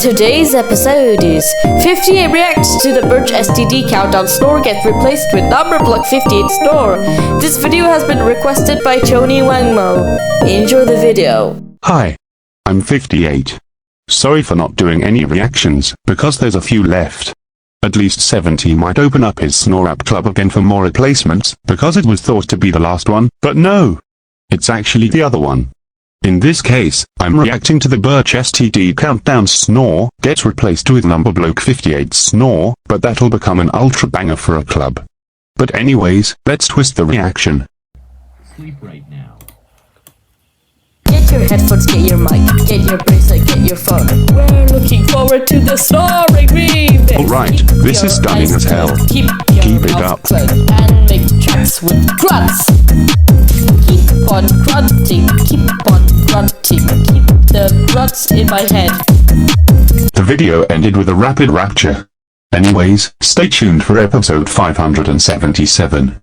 Today's episode is 58 reacts to the Birch Std countdown snore gets replaced with number block 58 snore. This video has been requested by Choni Wangmo. Enjoy the video. Hi, I'm 58. Sorry for not doing any reactions, because there's a few left. At least 70 might open up his snore app club again for more replacements, because it was thought to be the last one, but no! It's actually the other one. In this case, I'm reacting to the Birch Std countdown snore gets replaced with number block 58 snore, but that'll become an ultra banger for a club. But anyways, let's twist the reaction. Sleep right now. Get your headphones, get your mic, get your bracelet, get your phone. We're looking forward to the snoring remix. Alright, this is stunning as hell. Keep it up. Closed and make tracks with grunts. Keep on grunting, keep on grunting, keep the grunts in my head. The video ended with a rapid rapture. Anyways, stay tuned for episode 577.